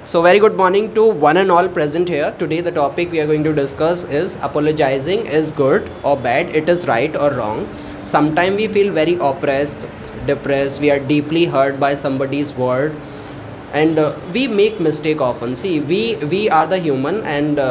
So, very good morning to one and all present here. Today, the topic we are going to discuss is apologizing is good or bad, it is right or wrong. Sometimes we feel very oppressed, depressed, we are deeply hurt by somebody's word, and we make mistake often. See, we are the human and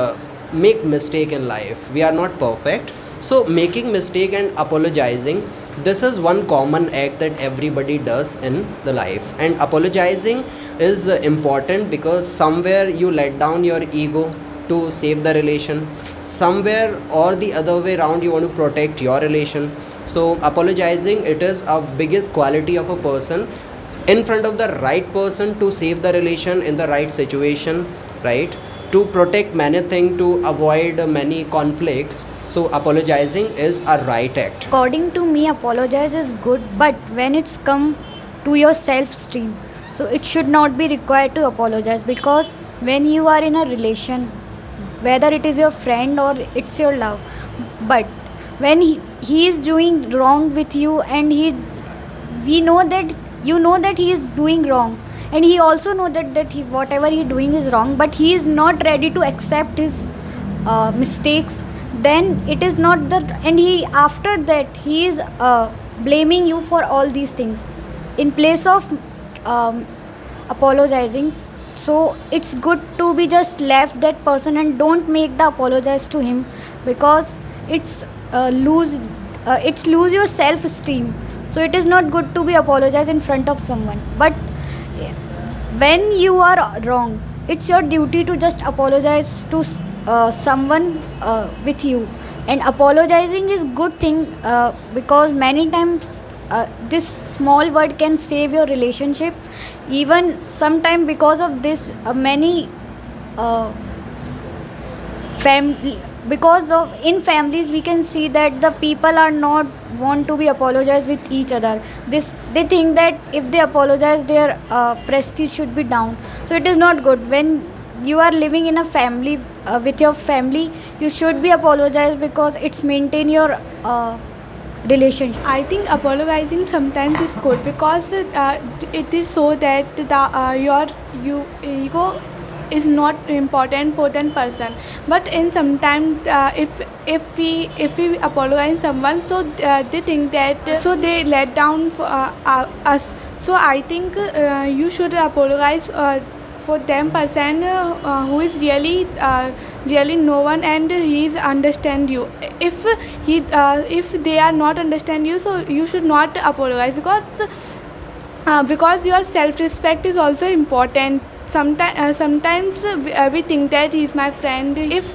make mistake in life. We are not perfect. So, making mistake and apologizing, this is one common act that everybody does in the life, and apologizing is important because somewhere you let down your ego to save the relation, somewhere or the other way around you want to protect your relation. So apologizing, it is a biggest quality of a person in front of the right person to save the relation in the right situation, right, to protect many things, to avoid many conflicts. So apologizing is a right act. According to me, apologize is good, but when it's come to your self-esteem, so it should not be required to apologize, because when you are in a relation, whether it is your friend or it's your love, but when he is doing wrong with you, and we know that you know that he is doing wrong, and he also know that he, whatever he doing is wrong, but he is not ready to accept his mistakes, then it is not that, and he after that he is blaming you for all these things in place of apologizing. So it's good to be just left that person and don't make the apologize to him, because it's lose your self esteem. So it is not good to be apologize in front of someone, but when you are wrong, it's your duty to just apologize to someone with you. And apologizing is good thing, because many times this small word can save your relationship. Even sometime because of this, many because of in families we can see that the people are not want to be apologized with each other. They think that if they apologize, their prestige should be down. So it is not good. When you are living in a family with your family, you should be apologized, because it's maintain your relationship. I think apologizing sometimes is good, because it is so that your ego is not important for that person. But in sometimes if we apologize someone, so they think that so they let down for, us. So I think you should apologize for them person who is really no one, and he is understand you. If they are not understand you, so you should not apologize, because your self respect is also important. Sometimes we think that he is my friend. If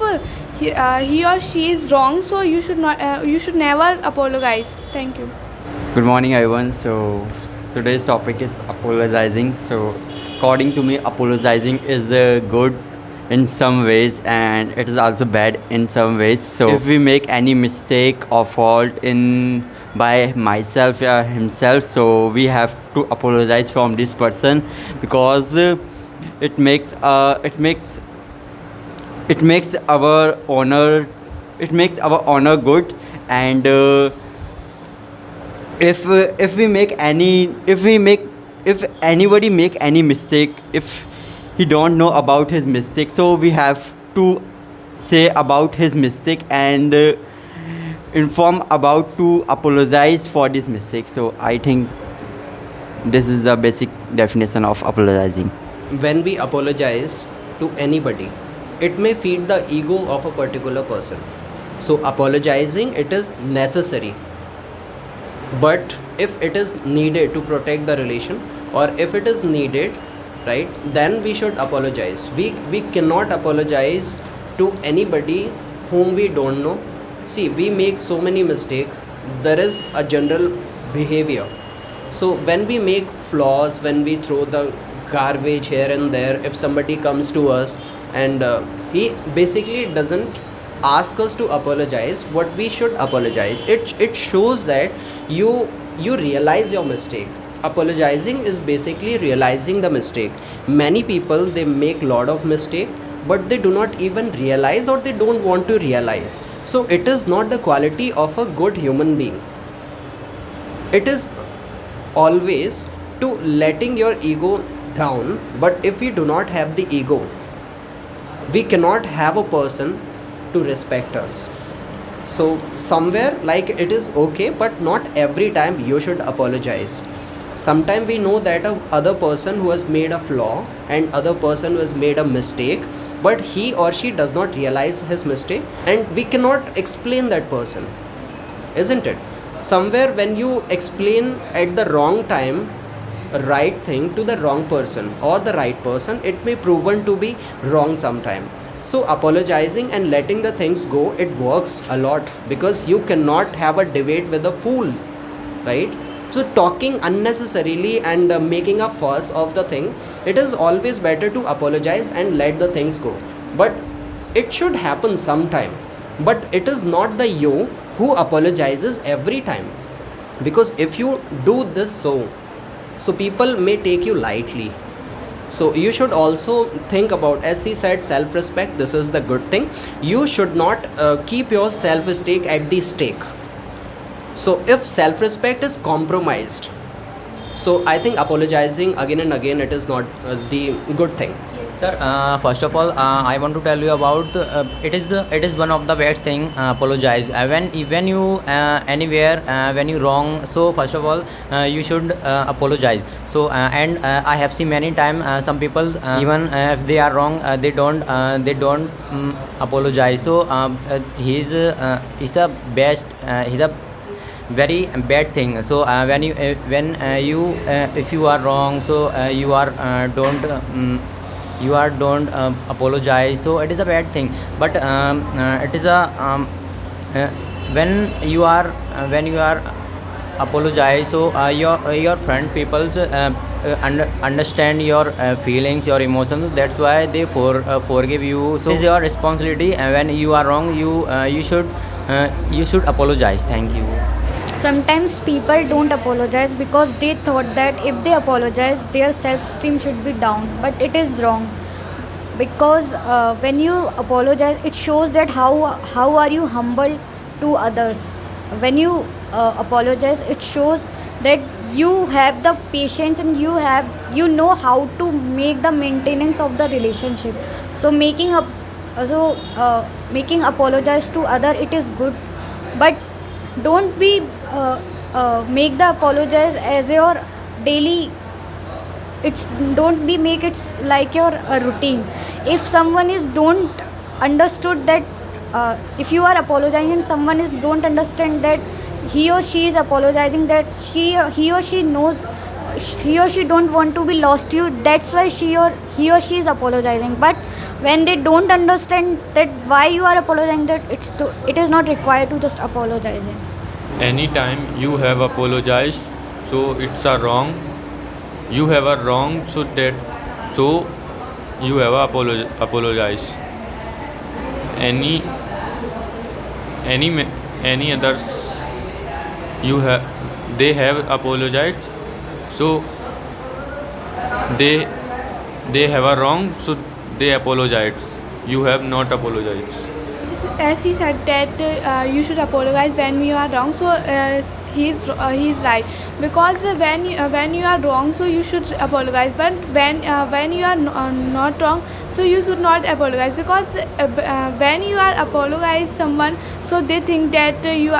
he or she is wrong, so you should never apologize. Thank you. Good morning, everyone. So today's topic is apologizing. So according to me, apologizing is good in some ways, and it is also bad in some ways. So if we make any mistake or fault in by myself or himself, so we have to apologize from this person, because it makes our honor good. And if anybody make any mistake, if he don't know about his mistake, so we have to say about his mistake and inform about to apologize for this mistake. So I think this is the basic definition of apologizing. When we apologize to anybody, it may feed the ego of a particular person. So apologizing, it is necessary, but if it is needed to protect the relation, or if it is needed, right, then we should apologize. We cannot apologize to anybody whom we don't know. See, we make so many mistakes. There is a general behavior. So when we make flaws, when we throw the garbage here and there, if somebody comes to us and he basically doesn't ask us to apologize, what we should apologize, it shows that you realize your mistake. Apologizing is basically realizing the mistake. Many people, they make lot of mistake, but they do not even realize, or they don't want to realize. So it is not the quality of a good human being. It is always to letting your ego down, but if we do not have the ego, we cannot have a person to respect us. So somewhere, like, it is okay, but not every time you should apologize. Sometimes we know that a other person who has made a flaw and other person who has made a mistake, but he or she does not realize his mistake, and we cannot explain that person, isn't it? Somewhere when you explain at the wrong time right thing to the wrong person or the right person, it may proven to be wrong sometime. So apologizing and letting the things go, it works a lot, because you cannot have a debate with a fool, right? So talking unnecessarily and making a fuss of the thing, it is always better to apologize and let the things go. But it should happen sometime, but it is not the you who apologizes every time, because if you do this, so people may take you lightly. So you should also think about, as he said, self-respect. This is the good thing. You should not keep your self-esteem at the stake. So if self-respect is compromised, so I think apologizing again and again, it is not the good thing. Sir, first of all, I want to tell you about it is one of the best thing. Apologize when you anywhere when you wrong. So first of all, you should apologize. So and I have seen many time some people even if they are wrong, they don't apologize. So he's a best he's a very bad thing. So when you if you are wrong, so you don't apologize, so it is a bad thing. But it is a when you are apologize, so your friend people's understand your feelings, your emotions, that's why they forgive you. So it is your responsibility, and when you are wrong, you should apologize. Thank you. Sometimes people don't apologize because they thought that if they apologize, their self-esteem should be down. But it is wrong, because when you apologize, it shows that how are you humble to others. When you apologize, it shows that you have the patience and you know how to make the maintenance of the relationship. So making apologize to other, it is good, but don't be make the apologize as your daily. It's don't be make it like your routine. If someone is don't understood that if you are apologizing and someone is don't understand that he or she is apologizing, that he or she knows he or she don't want to be lost to you, that's why he or she is apologizing. But when they don't understand that why you are apologizing, that it is not required to just apologizing. Anytime you have apologized, so it's a wrong. You have a wrong, so you have apologized. Any others they have apologized, so they have a wrong, so they apologize. You have not apologized. As he said that you should apologize when you are wrong, so he's right, because when you are wrong, so you should apologize. But when you are not wrong, so you should not apologize, because when you are apologize someone, so they think that you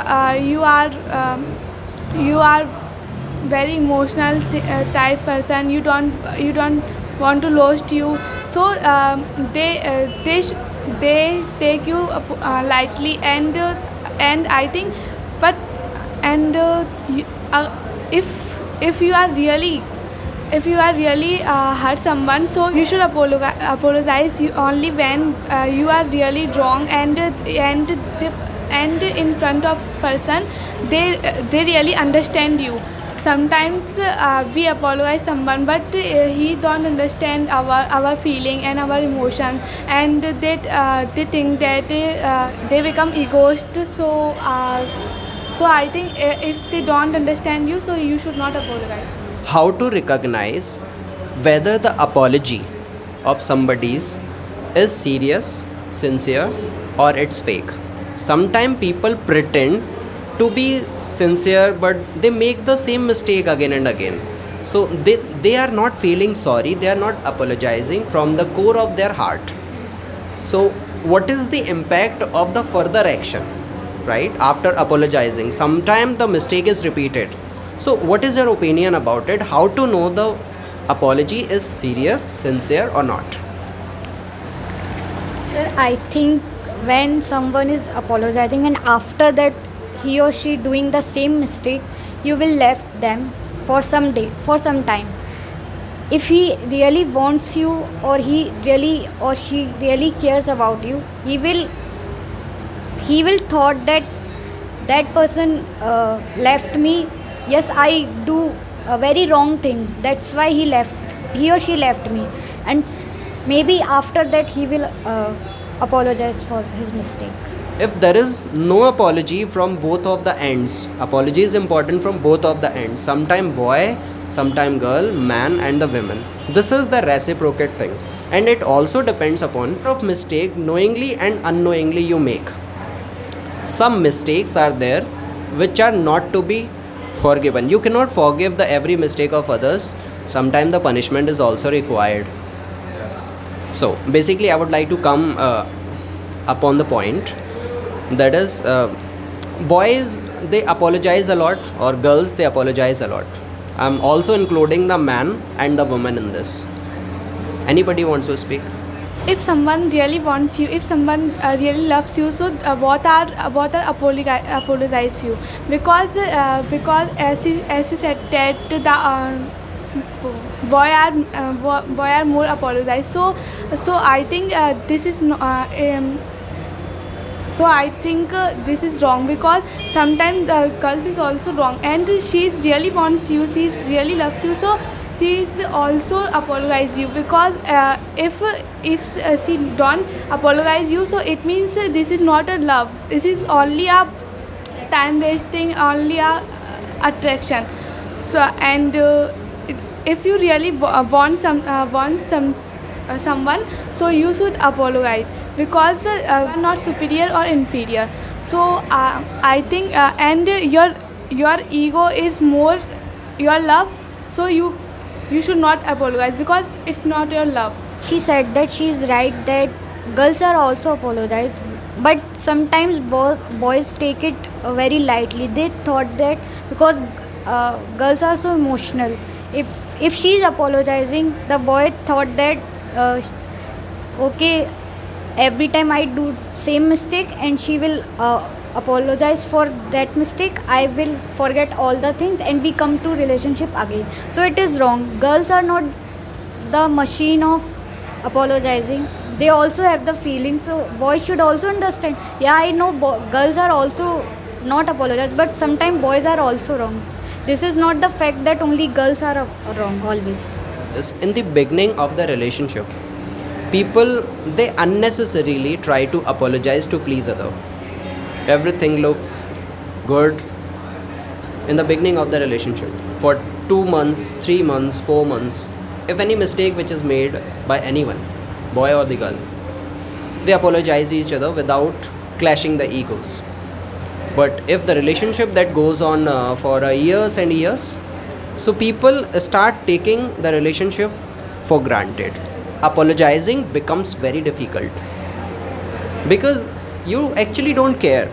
are very emotional type person. You don't want to lose you, so they take you lightly, and I think, but if you are really hurt someone, so you should apologize only when you are really wrong, and in front of person they really understand you. Sometimes we apologize someone, but he don't understand our feeling and our emotion, and they think that they become egoist. So I think if they don't understand you, so you should not apologize. How to recognize whether the apology of somebody's is serious, sincere, or it's fake? Sometimes people pretend to be sincere, but they make the same mistake again and again. So they are not feeling sorry, they are not apologizing from the core of their heart. So what is the impact of the further action, right, after apologizing? Sometimes the mistake is repeated. So what is your opinion about it? How to know the apology is serious, sincere or not? Sir, I think when someone is apologizing and after that he or she doing the same mistake, you will left them for some day, for some time. If he really wants you, or he really or she really cares about you, he will thought that that person left me. Yes, I do very wrong things. That's why he or she left me, and maybe after that he will apologize for his mistake. If there is no apology from both of the ends, apology is important from both of the ends, sometime boy, sometime girl, man and the women. This is the reciprocate thing, and it also depends upon of mistake knowingly and unknowingly you make. Some mistakes are there which are not to be forgiven. You cannot forgive the every mistake of others. Sometimes the punishment is also required. So basically I would like to come upon the point, that is, boys they apologize a lot, or girls they apologize a lot. I'm also including the man and the woman in this. Anybody wants to speak? If someone really wants you, if someone really loves you, so what are apologize you? Because as you said that the boy are more apologize. So I think this is so I think this is wrong, because sometimes the girl is also wrong, and she really wants you, she really loves you, so she is also apologize you. Because if she don't apologize you, so it means this is not a love, this is only a time wasting, only a attraction. So and if you really want someone, so you should apologize, because you are not superior or inferior. So I think and your ego is more your love, so you should not apologize, because it's not your love. She said that she is right, that girls are also apologize, but sometimes boys take it very lightly. They thought that because girls are so emotional, if she is apologizing, the boy thought that okay, every time I do same mistake and she will apologize for that mistake, I will forget all the things and we come to relationship again. So it is wrong. Girls are not the machine of apologizing. They also have the feelings, so boys should also understand. Yeah, I know girls are also not apologize, but sometimes boys are also wrong. This is not the fact that only girls are wrong always. In the beginning of the relationship, people they unnecessarily try to apologize to please other. Everything looks good in the beginning of the relationship for 2 months, 3 months, 4 months. If any mistake which is made by anyone, boy or the girl, they apologize each other without clashing the egos. But if the relationship that goes on for years and years, so people start taking the relationship for granted. Apologizing becomes very difficult because you actually don't care,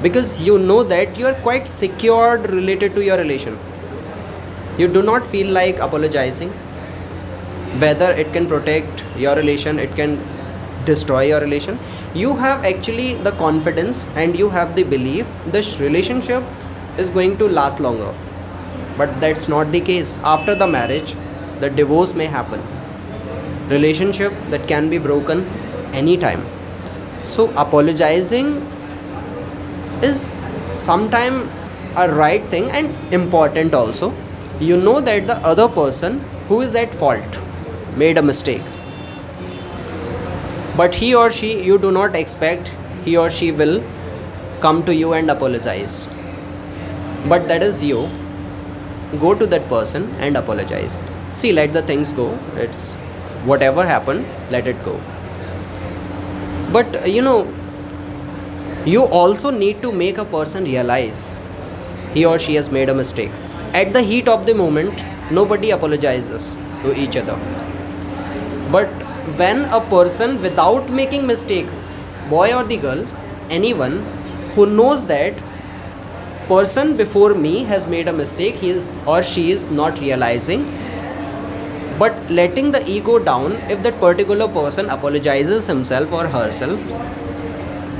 because you know that you are quite secured related to your relation. You do not feel like apologizing, whether it can protect your relation, it can destroy your relation. You have actually the confidence and you have the belief this relationship is going to last longer. But that's not the case. After the marriage, the divorce may happen. Relationship that can be broken anytime. So apologizing is sometime a right thing and important also. You know that the other person who is at fault made a mistake, but he or she, you do not expect he or she will come to you and apologize. But that is you. Go to that person and apologize. See, let the things go. It's whatever happens, let it go. But you also need to make a person realize he or she has made a mistake. At the heat of the moment, nobody apologizes to each other. But when a person without making mistake, boy or the girl, anyone who knows that person before me has made a mistake, he is or she is not realizing, but letting the ego down, if that particular person apologizes himself or herself,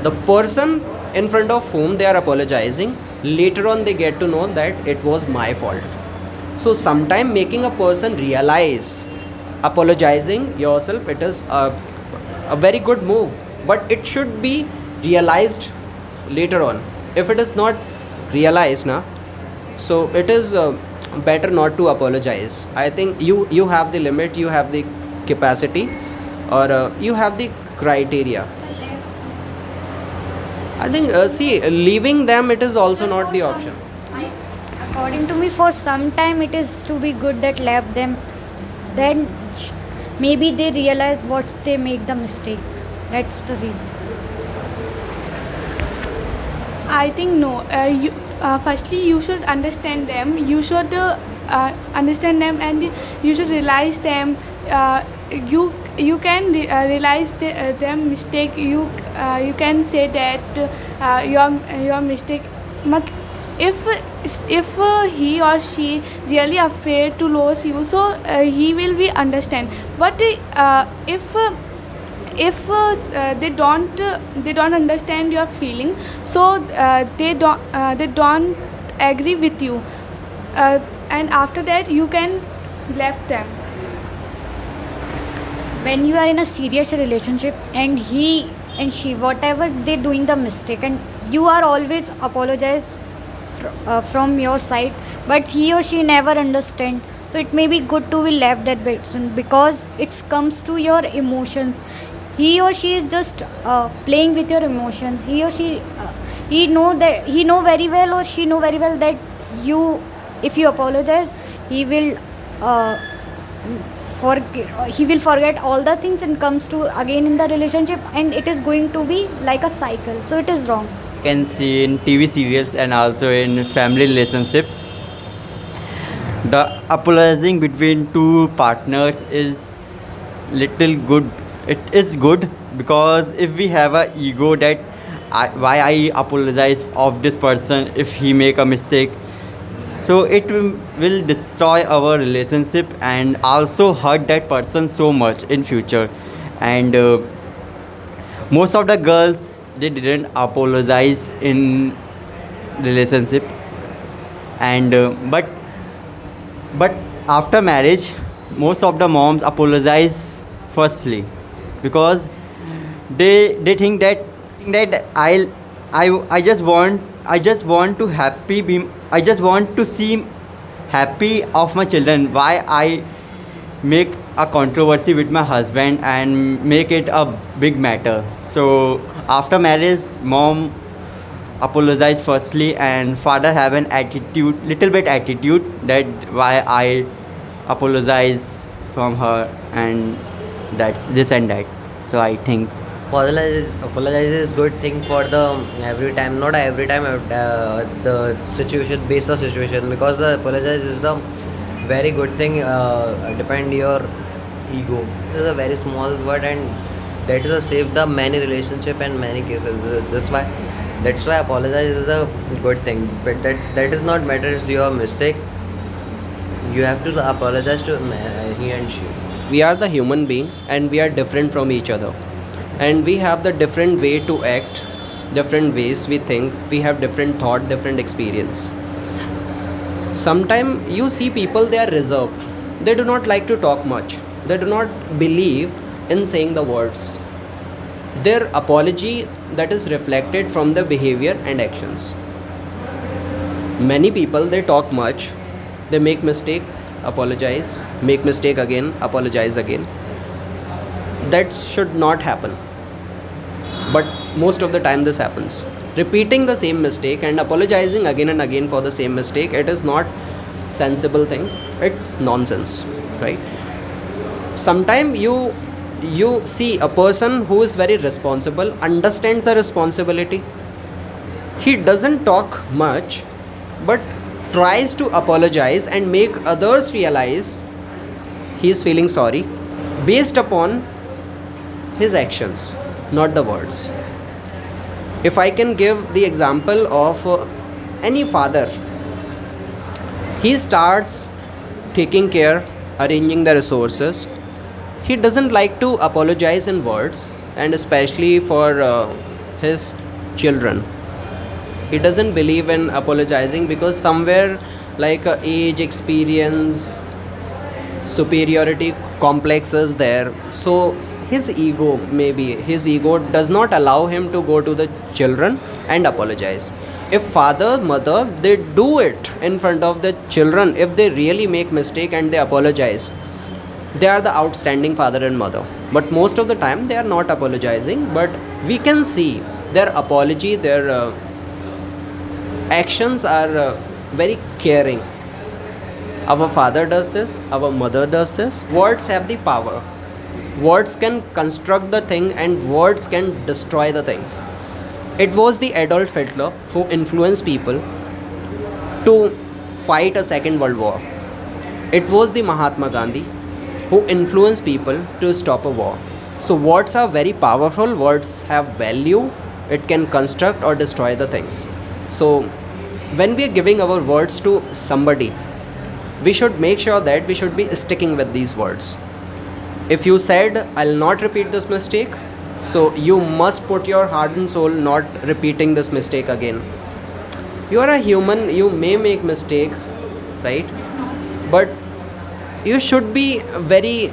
the person in front of whom they are apologizing, later on they get to know that it was my fault. So sometime making a person realize, apologizing yourself, it is a very good move, but it should be realized later on. If it is not realized now, so it is better not to apologize. I think you have the limit, you have the capacity, or you have the criteria. I think see, leaving them, it is also not the option. According to me, for some time it is to be good that left them. Then maybe they realize what they make the mistake. That's the reason. I think no. Firstly, you should understand them. You should understand them, and you should realize them. You can realize them mistake. You can say that your mistake. If he or she really afraid to lose you, so he will be understand. But if they don't understand your feeling, so they don't agree with you, and after that you can left them. When you are in a serious relationship and he and she, whatever they doing the mistake, and you are always apologize from your side, but he or she never understand, so it may be good to be left that person, because it comes to your emotions. He or she is just playing with your emotions. He or she he know very well, or she know very well that if you apologize, he will forget all the things and comes to again in the relationship, and it is going to be like a cycle, so it is wrong. Can see in TV serials and also in family relationship, the apologizing between two partners is little good. It is good because if we have a ego that why I apologize of this person if he make a mistake, so it will destroy our relationship and also hurt that person so much in future. And most of the girls, they didn't apologize in relationship, and but after marriage most of the moms apologize firstly, because they think that I just want to I just want to see happy of my children. Why I make a controversy with my husband and make it a big matter? So after marriage, mom apologize firstly, and father have an little bit attitude that why I apologize from her, and that's this and that. So I think Apologize is good thing for the every time, not every time, the situation, based on situation, because the apologize is the very good thing. Depend your ego. This is a very small word, and that is a save the many relationship and many cases. That's why apologize is a good thing. But that is not matter. It's your mistake. You have to apologize to he and she. We are the human being, and we are different from each other, and we have the different way to act, different ways we think, we have different thought, different experience. Sometimes you see people, they are reserved, they do not like to talk much, they do not believe in saying the words. Their apology, that is reflected from the behavior and actions. Many people, they talk much, they make mistake, apologize, make mistake again, apologize again. That should not happen, but most of the time this happens. Repeating the same mistake and apologizing again and again for the same mistake, it is not sensible thing, it's nonsense, right? Sometimes you see a person who is very responsible, understands the responsibility, he doesn't talk much, but tries to apologize and make others realize he is feeling sorry based upon his actions, not the words. If I can give the example of any father, he starts taking care, arranging the resources. He doesn't like to apologize in words, and especially for his children. He doesn't believe in apologizing because somewhere like age, experience, superiority complex is there. So his ego, maybe his ego does not allow him to go to the children and apologize. If father, mother, they do it in front of the children, if they really make mistake and they apologize, they are the outstanding father and mother. But most of the time they are not apologizing, but we can see their apology, their actions are very caring. Our father does this, our mother does this. Words have the power. Words can construct the thing and words can destroy the things. It was the Adolf Hitler who influenced people to fight a second world war. It was the Mahatma Gandhi who influenced people to stop a war. So words are very powerful, words have value, it can construct or destroy the things. So when we are giving our words to somebody, we should make sure that we should be sticking with these words. If you said, I'll not repeat this mistake, so you must put your heart and soul not repeating this mistake again. You are a human, you may make mistake, right? But you should be very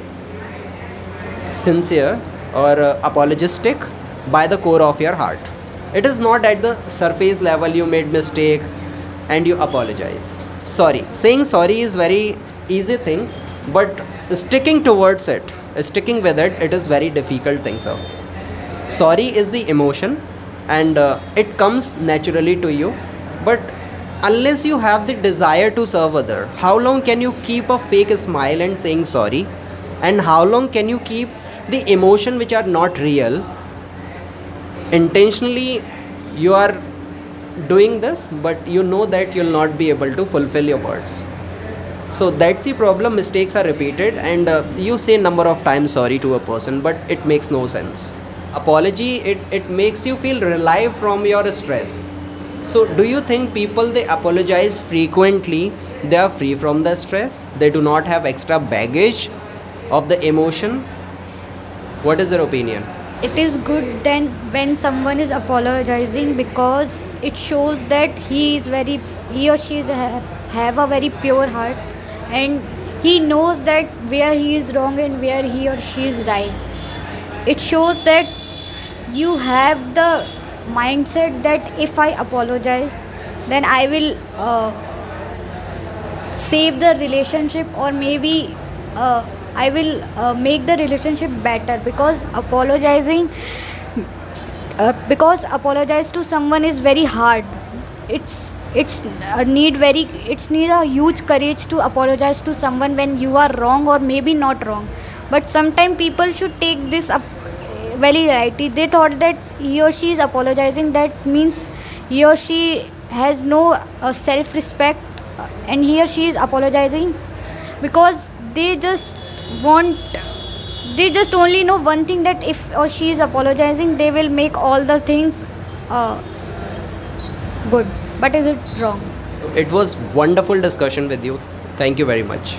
sincere or apologetic by the core of your heart. It is not at the surface level you made mistake and you apologize. Sorry. Saying sorry is very easy thing, but sticking towards it, sticking with it, it is very difficult thing, sir. Sorry is the emotion and it comes naturally to you, but unless you have the desire to serve other, how long can you keep a fake smile and saying sorry? And how long can you keep the emotion which are not real? Intentionally you are doing this, but you know that you'll not be able to fulfill your words. So that's the problem. Mistakes are repeated and you say number of times sorry to a person, but it makes no sense. Apology, it makes you feel relieved from your stress. So do you think people, they apologize frequently, they are free from the stress, they do not have extra baggage of the emotion? What is your opinion? It is good then when someone is apologizing, because it shows that he or she have a very pure heart, and he knows that where he is wrong and where he or she is right. It shows that you have the mindset that if I apologize, then I will save the relationship, or maybe I will make the relationship better, because apologize to someone is very hard. It's need a huge courage to apologize to someone when you are wrong or maybe not wrong. But sometimes people should take this up very rightly. They thought that he or she is apologizing, that means he or she has no self-respect, and he or she is apologizing because they just only know one thing, that if or she is apologizing, they will make all the things good. But is it wrong? It was wonderful discussion with you. Thank you very much.